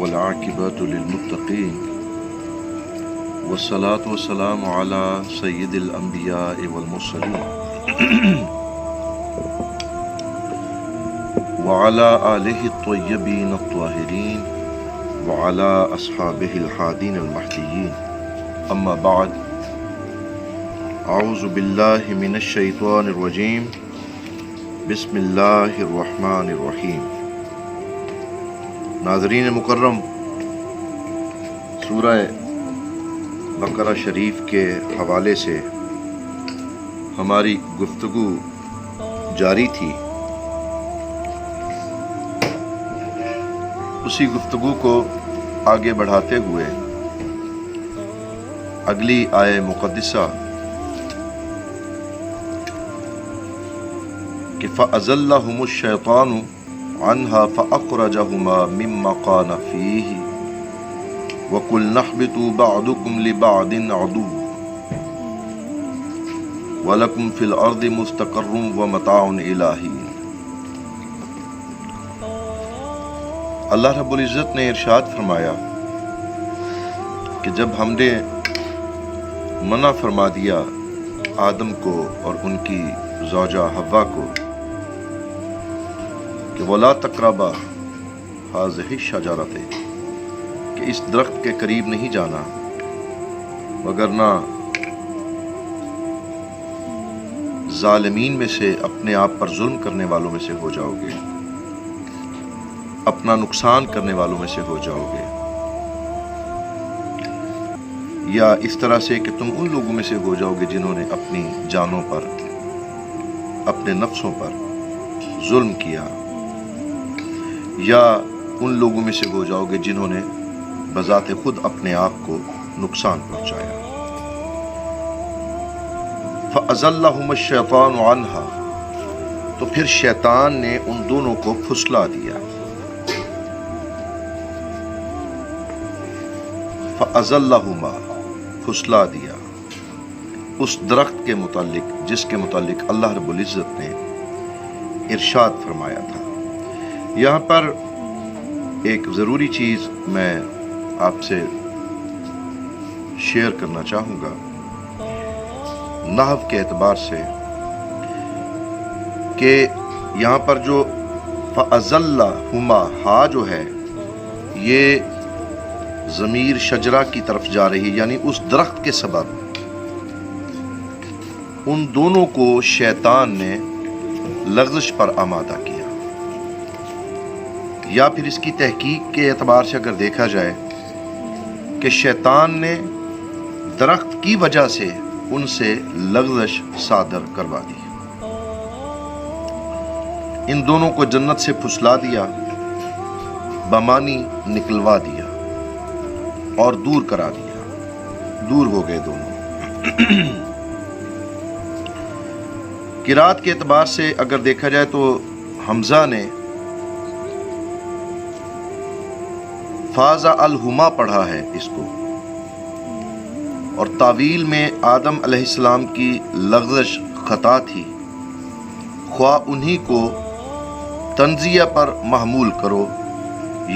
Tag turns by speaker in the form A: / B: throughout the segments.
A: والعاقبۃ للمتقین والصلاة والسلام علی سید الانبیاء والمرسلین وعلی آلہ الطیبین الطاہرین وعلی اصحابہ الہادین المہدیین اما بعد اعوذ باللہ من الشیطان الرجیم بسم اللہ الرحمن الرحیم۔ ناظرین مکرم، سورہ بقرہ شریف کے حوالے سے ہماری گفتگو جاری تھی۔ اسی گفتگو کو آگے بڑھاتے ہوئے اگلی آیہ مقدسہ کہ فَأَزَلَّهُمُ الشَّيْطَانُ عَنْهَا فَأَخْرَجَهُمَا مِمَّا كَانَ فِيهِ وَقُلْنَا اهْبِطُوا بَعْضُكُمْ لِبَعْضٍ عَدُوٌّ وَلَكُمْ فِي الْأَرْضِ مُسْتَقَرٌّ وَمَتَاعٌ إِلَىٰ حِینٍ۔ اللہ رب العزت نے ارشاد فرمایا کہ جب ہم نے منع فرما دیا آدم کو اور ان کی زوجہ حوا کو کہ وَلَا تَقْرَبَا هَٰذِهِ الشَّجَرَةَ، کہ اس درخت کے قریب نہیں جانا وگرنہ ظالمین میں سے، اپنے آپ پر ظلم کرنے والوں میں سے ہو جاؤ گے، اپنا نقصان کرنے والوں میں سے ہو جاؤ گے، یا اس طرح سے کہ تم ان لوگوں میں سے ہو جاؤ گے جنہوں نے اپنی جانوں پر، اپنے نفسوں پر ظلم کیا، یا ان لوگوں میں سے ہو جاؤ گے جنہوں نے بذات خود اپنے آپ کو نقصان پہنچایا۔ فَأَزَلَّهُمُ الشَّيْطَانُ عَنْهَا، تو پھر شیطان نے ان دونوں کو پھسلا دیا۔ فَأَزَلَّهُمَا، پھسلا دیا اس درخت کے متعلق جس کے متعلق اللہ رب العزت نے ارشاد فرمایا تھا۔ یہاں پر ایک ضروری چیز میں آپ سے شیئر کرنا چاہوں گا نحو کے اعتبار سے، کہ یہاں پر جو فَأَزَلَّهُمَا ہا جو ہے یہ ضمیر شجرہ کی طرف جا رہی ہے، یعنی اس درخت کے سبب ان دونوں کو شیطان نے لغزش پر آمادہ کیا، یا پھر اس کی تحقیق کے اعتبار سے اگر دیکھا جائے کہ شیطان نے درخت کی وجہ سے ان سے لغزش صادر کروا دی، ان دونوں کو جنت سے پھسلا دیا، بمانی نکلوا دیا اور دور کرا دیا، دور ہو گئے دونوں۔ قرات کے اعتبار سے اگر دیکھا جائے تو حمزہ نے فازا الہما پڑھا ہے اس کو، اور تعویل میں آدم علیہ السلام کی لغزش خطا تھی، خواہ انہی کو تنزیہ پر محمول کرو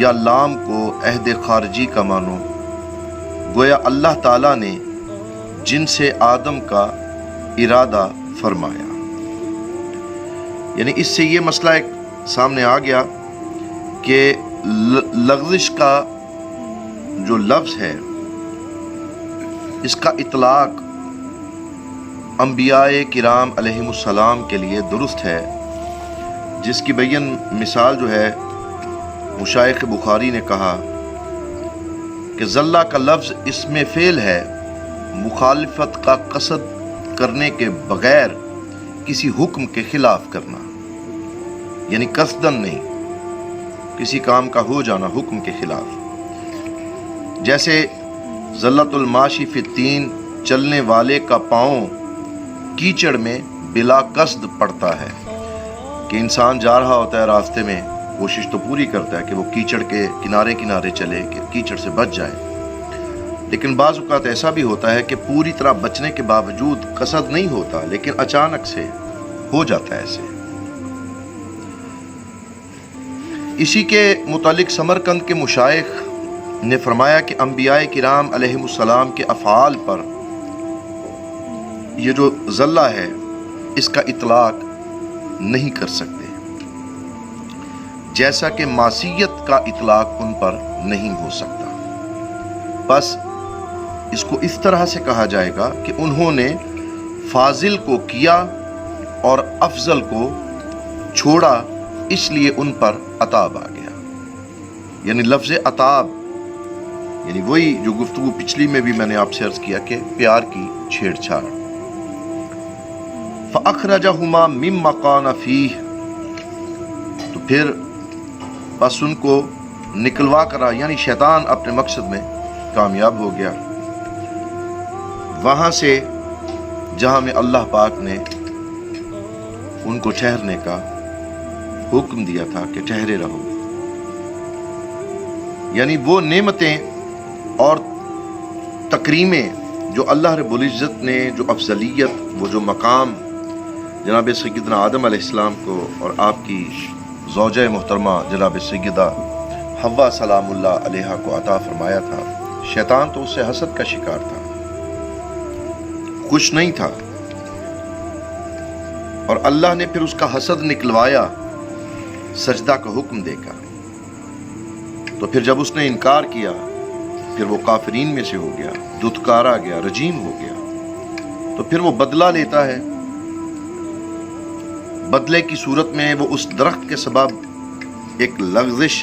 A: یا لام کو عہد خارجی کا مانو، گویا اللہ تعالیٰ نے جن سے آدم کا ارادہ فرمایا۔ یعنی اس سے یہ مسئلہ ایک سامنے آ گیا کہ لغزش کا جو لفظ ہے اس کا اطلاق انبیاء کرام علیہم السلام کے لیے درست ہے، جس کی بیان مثال جو ہے مشایخ بخاری نے کہا کہ زلہ کا لفظ اسم فعل ہے، مخالفت کا قصد کرنے کے بغیر کسی حکم کے خلاف کرنا، یعنی قصدن نہیں، کسی کام کا ہو جانا حکم کے خلاف۔ جیسے زلت الماشی فی الطین، چلنے والے کا پاؤں کیچڑ میں بلا قصد پڑتا ہے، کہ انسان جا رہا ہوتا ہے راستے میں، کوشش تو پوری کرتا ہے کہ وہ کیچڑ کے کنارے کنارے چلے، کہ کیچڑ سے بچ جائے، لیکن بعض اوقات ایسا بھی ہوتا ہے کہ پوری طرح بچنے کے باوجود قصد نہیں ہوتا، لیکن اچانک سے ہو جاتا ہے ایسے۔ اسی کے متعلق سمرقند کے مشائخ نے فرمایا کہ انبیاء کرام علیہم کے افعال پر یہ جو ذلہ ہے اس کا اطلاق نہیں کر سکتے، جیسا کہ معصیت کا اطلاق ان پر نہیں ہو سکتا۔ بس اس کو اس طرح سے کہا جائے گا کہ انہوں نے فاضل کو کیا اور افضل کو چھوڑا، اس لیے ان پر عتاب آ گیا۔ یعنی لفظ عتاب یعنی وہی جو گفتگو پچھلی میں بھی میں نے آپ سے عرض کیا کہ پیار کی چھیڑ چھاڑ۔ فَأَخْرَجَهُمَا مِمَّا كَانَ فِيهِ، تو پھر بس ان کو نکلوا کرا، یعنی شیطان اپنے مقصد میں کامیاب ہو گیا، وہاں سے جہاں میں اللہ پاک نے ان کو ٹھہرنے کا حکم دیا تھا کہ ٹھہرے رہو۔ یعنی وہ نعمتیں اور تکریمیں جو اللہ رب العزت نے، جو افضلیت، وہ جو مقام جناب سیدنا آدم علیہ السلام کو اور آپ کی زوجہ محترمہ جناب سیدہ حوا سلام اللہ علیہا کو عطا فرمایا تھا، شیطان تو اس سے حسد کا شکار تھا، خوش نہیں تھا، اور اللہ نے پھر اس کا حسد نکلوایا سجدہ کا حکم دے کر۔ تو پھر جب اس نے انکار کیا پھر وہ کافرین میں سے ہو گیا، دھتکارا گیا، رجیم ہو گیا۔ تو پھر وہ بدلہ لیتا ہے، بدلے کی صورت میں وہ اس درخت کے سبب ایک لغزش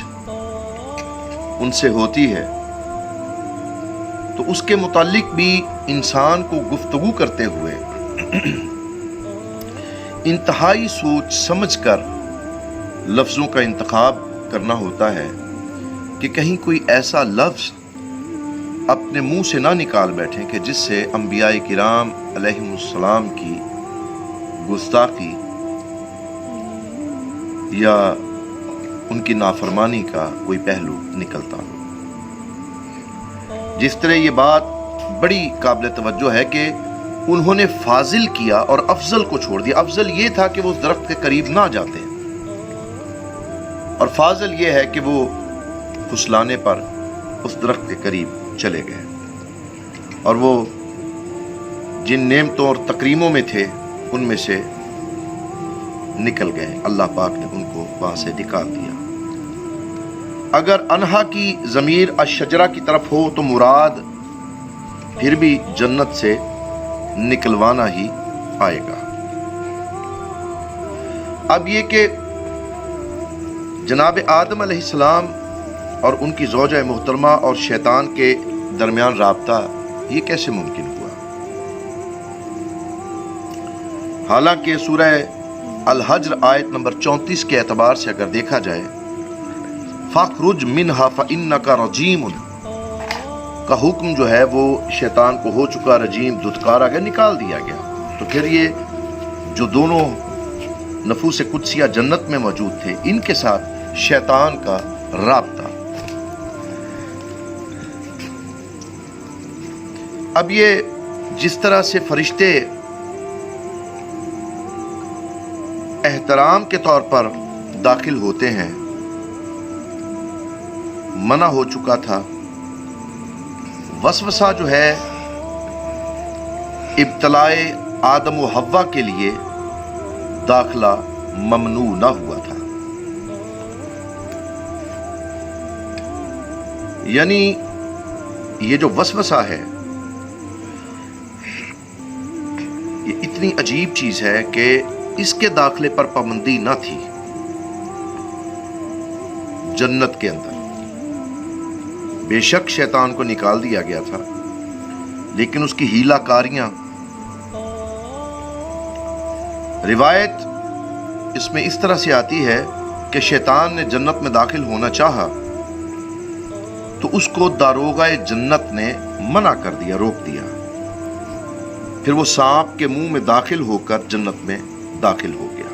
A: ان سے ہوتی ہے، تو اس کے متعلق بھی انسان کو گفتگو کرتے ہوئے انتہائی سوچ سمجھ کر لفظوں کا انتخاب کرنا ہوتا ہے کہ کہیں کوئی ایسا لفظ اپنے منہ سے نہ نکال بیٹھیں کہ جس سے انبیاء کرام علیہم السلام کی گستاخی یا ان کی نافرمانی کا کوئی پہلو نکلتا ہو۔ جس طرح یہ بات بڑی قابل توجہ ہے کہ انہوں نے فاضل کیا اور افضل کو چھوڑ دیا۔ افضل یہ تھا کہ وہ اس درخت کے قریب نہ جاتے، اور فاضل یہ ہے کہ وہ پھسلانے پر اس درخت کے قریب چلے گئے، اور وہ جن نعمتوں اور تکریموں میں تھے ان میں سے نکل گئے، اللہ پاک نے ان کو وہاں سے نکال دیا۔ اگر انہا کی ضمیر الشجرہ کی طرف ہو تو مراد پھر بھی جنت سے نکلوانا ہی آئے گا۔ اب یہ کہ جناب آدم علیہ السلام اور ان کی زوجہ محترمہ اور شیطان کے درمیان رابطہ یہ کیسے ممکن ہوا؟ حالانکہ سورہ الحجر آیت نمبر 34 کے اعتبار سے اگر دیکھا جائے، فَاخْرُجْ مِنْهَا فَإِنَّكَ رَجِيمٌ کا حکم جو ہے وہ شیطان کو ہو چکا، رجیم، دھتکارا گیا، نکال دیا گیا۔ تو پھر یہ جو دونوں نفوس قدسیہ جنت میں موجود تھے، ان کے ساتھ شیطان کا رابطہ۔ اب یہ جس طرح سے فرشتے احترام کے طور پر داخل ہوتے ہیں، منع ہو چکا تھا، وسوسہ جو ہے ابتلائے آدم و حوا کے لیے داخلہ ممنوع نہ ہوا تھا۔ یعنی یہ جو وسوسہ ہے یہ اتنی عجیب چیز ہے کہ اس کے داخلے پر پابندی نہ تھی جنت کے اندر۔ بے شک شیطان کو نکال دیا گیا تھا، لیکن اس کی ہیلا کاریاں، روایت اس میں اس طرح سے آتی ہے کہ شیطان نے جنت میں داخل ہونا چاہا تو اس کو داروغہ جنت نے منع کر دیا، روک دیا۔ پھر وہ سانپ کے منہ میں داخل ہو کر جنت میں داخل ہو گیا۔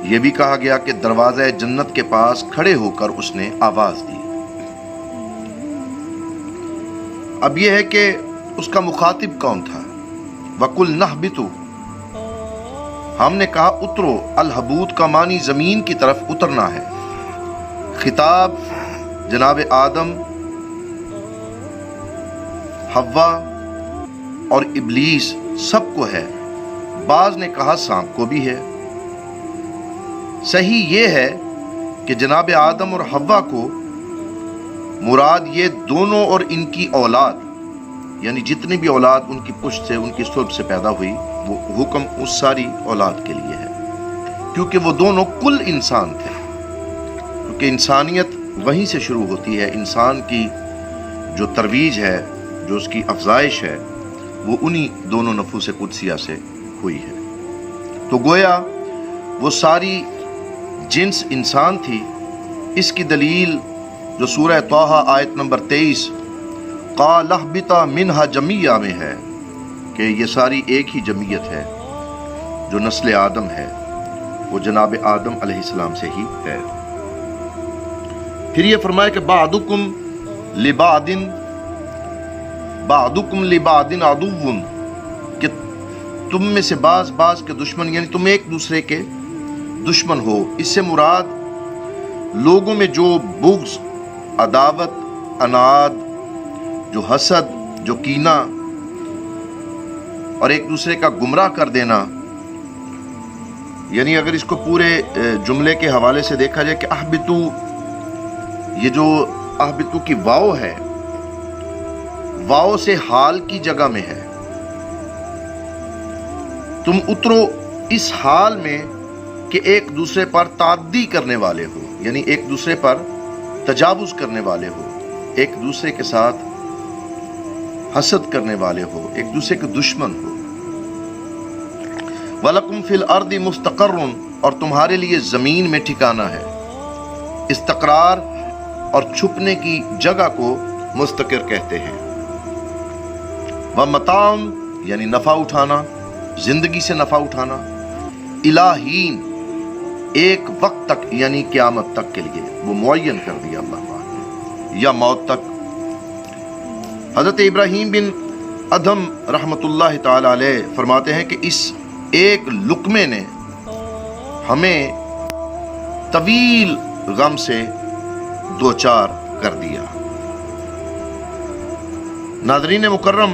A: یہ بھی کہا گیا کہ دروازہ جنت کے پاس کھڑے ہو کر اس نے آواز دی۔ اب یہ ہے کہ اس کا مخاطب کون تھا؟ وَقُلْ نَهْبِطُوا، ہم نے کہا اترو۔ الحبوت کا معنی زمین کی طرف اترنا ہے۔ خطاب جناب آدم حوا اور ابلیس سب کو ہے، بعض نے کہا سانپ کو بھی ہے۔ صحیح یہ ہے کہ جناب آدم اور حوا کو مراد یہ دونوں اور ان کی اولاد، یعنی جتنی بھی اولاد ان کی پشت سے، ان کی صلب سے پیدا ہوئی، وہ حکم اس ساری اولاد کے لیے ہے، کیونکہ وہ دونوں کل انسان تھے، کیونکہ انسانیت وہیں سے شروع ہوتی ہے۔ انسان کی جو ترویج ہے، جو اس کی افزائش ہے، وہ انہی دونوں نفوس قدسیہ سے ہوئی ہے۔ تو گویا وہ ساری جنس انسان تھی۔ اس کی دلیل جو سورہ طٰہٰ آیت نمبر 23 قَالَ اهْبِطَا مِنْهَا جَمِيعًا میں ہے کہ یہ ساری ایک ہی جمعیت ہے جو نسل آدم ہے، وہ جناب آدم علیہ السلام سے ہی ہے۔ پھر یہ فرمایا کہ بعضکم لبعض عدو، کہ تم میں سے بعض کے دشمن، یعنی تم ایک دوسرے کے دشمن ہو۔ اس سے مراد لوگوں میں جو بغض، عداوت، عناد، جو حسد، جو کینہ اور ایک دوسرے کا گمراہ کر دینا، یعنی اگر اس کو پورے جملے کے حوالے سے دیکھا جائے کہ اہبتو، یہ جو اہبتو کی واو ہے، واو سے حال کی جگہ میں ہے، تم اترو اس حال میں کہ ایک دوسرے پر تعدی کرنے والے ہو، یعنی ایک دوسرے پر تجاوز کرنے والے ہو، ایک دوسرے کے ساتھ حسد کرنے والے ہو، ایک دوسرے کے دشمن ہو۔ وَلَكُمْ فِي الْأَرْضِ مُسْتَقَرٌ، اور تمہارے لیے زمین میں ٹھکانہ ہے۔ استقرار اور چھپنے کی جگہ کو مستقر کہتے ہیں۔ وَمَتَاعٌ، یعنی نفع اٹھانا، زندگی سے نفع اٹھانا، الہین، ایک وقت تک یعنی قیامت تک کے لیے، وہ معین کر دیا اللہ پاک نے، یا موت تک۔ حضرت ابراہیم بن ادھم رحمۃ اللہ تعالی علیہ فرماتے ہیں کہ اس ایک لقمے نے ہمیں طویل غم سے دوچار کر دیا۔ ناظرین مکرم،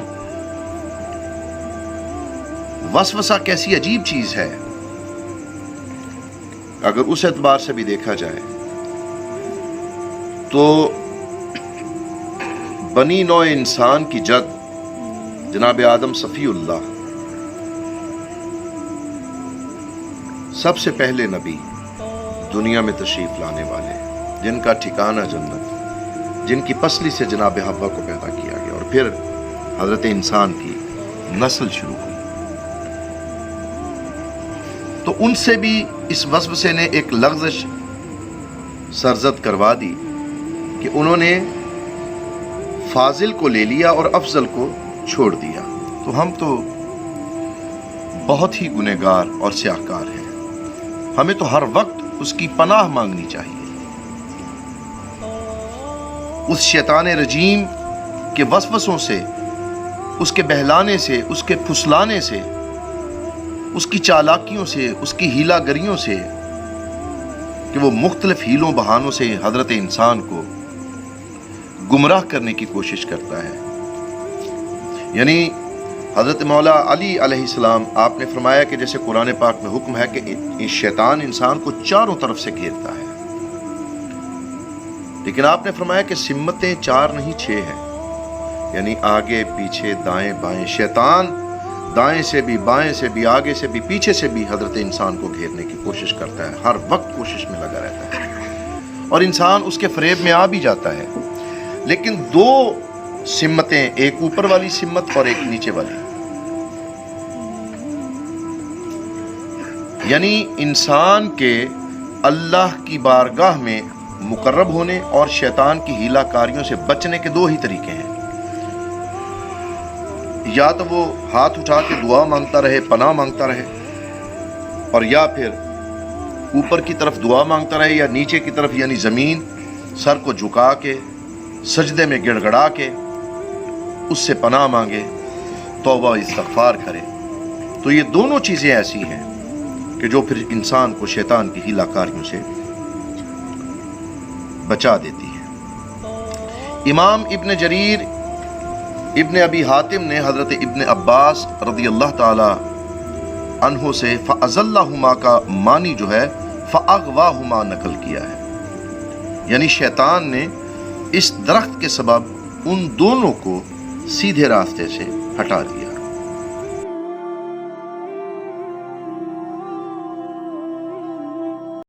A: وسوسہ کیسی عجیب چیز ہے اگر اس اعتبار سے بھی دیکھا جائے تو بنی نوع انسان کی جد جناب آدم صفی اللہ، سب سے پہلے نبی دنیا میں تشریف لانے والے، جن کا ٹھکانہ جنت، جن کی پسلی سے جناب حوا کو پیدا کیا گیا، اور پھر حضرت انسان کی نسل شروع ہوئی، تو ان سے بھی اس وسوسے نے ایک لغزش سرزد کروا دی کہ انہوں نے فاضل کو لے لیا اور افضل کو چھوڑ دیا۔ تو ہم تو بہت ہی گنہگار اور سیاہکار ہیں، ہمیں تو ہر وقت اس کی پناہ مانگنی چاہیے، اس شیطان رجیم کے وسوسوں سے، اس کے بہلانے سے، اس کے پھسلانے سے، اس کی چالاکیوں سے، اس کی ہیلا گریوں سے، کہ وہ مختلف ہیلوں بہانوں سے حضرت انسان کو گمراہ کرنے کی کوشش کرتا ہے۔ یعنی حضرت مولا علی علیہ السلام، آپ نے فرمایا کہ جیسے قرآن پاک میں حکم ہے کہ شیطان انسان کو چاروں طرف سے گھیرتا ہے، لیکن آپ نے فرمایا کہ سمتیں 4 نہیں 6 ہیں، یعنی آگے پیچھے دائیں بائیں، شیطان دائیں سے بھی، بائیں سے بھی، آگے سے بھی، پیچھے سے بھی حضرت انسان کو گھیرنے کی کوشش کرتا ہے، ہر وقت کوشش میں لگا رہتا ہے، اور انسان اس کے فریب میں آ بھی جاتا ہے۔ لیکن 2 سمتیں، ایک اوپر والی سمت اور ایک نیچے والی، یعنی انسان کے اللہ کی بارگاہ میں مقرب ہونے اور شیطان کی ہیلا کاریوں سے بچنے کے 2 ہی طریقے ہیں، یا تو وہ ہاتھ اٹھا کے دعا مانگتا رہے، پناہ مانگتا رہے، اور یا پھر اوپر کی طرف دعا مانگتا رہے، یا نیچے کی طرف یعنی زمین، سر کو جھکا کے سجدے میں گڑ گڑا کے اس سے پناہ مانگے، توبہ استغفار کرے۔ تو یہ دونوں چیزیں ایسی ہیں کہ جو پھر انسان کو شیطان کی ہیلا کاریوں سے بچا دیتی ہیں۔ امام ابن جریر ابن ابی حاتم نے حضرت ابن عباس رضی اللہ تعالی عنہ سے فَأَزَلَّهُمَا کا معنی جو ہے فَأَغْوَاهُمَا نقل کیا ہے، یعنی شیطان نے اس درخت کے سبب ان دونوں کو سیدھے راستے سے ہٹا دیا۔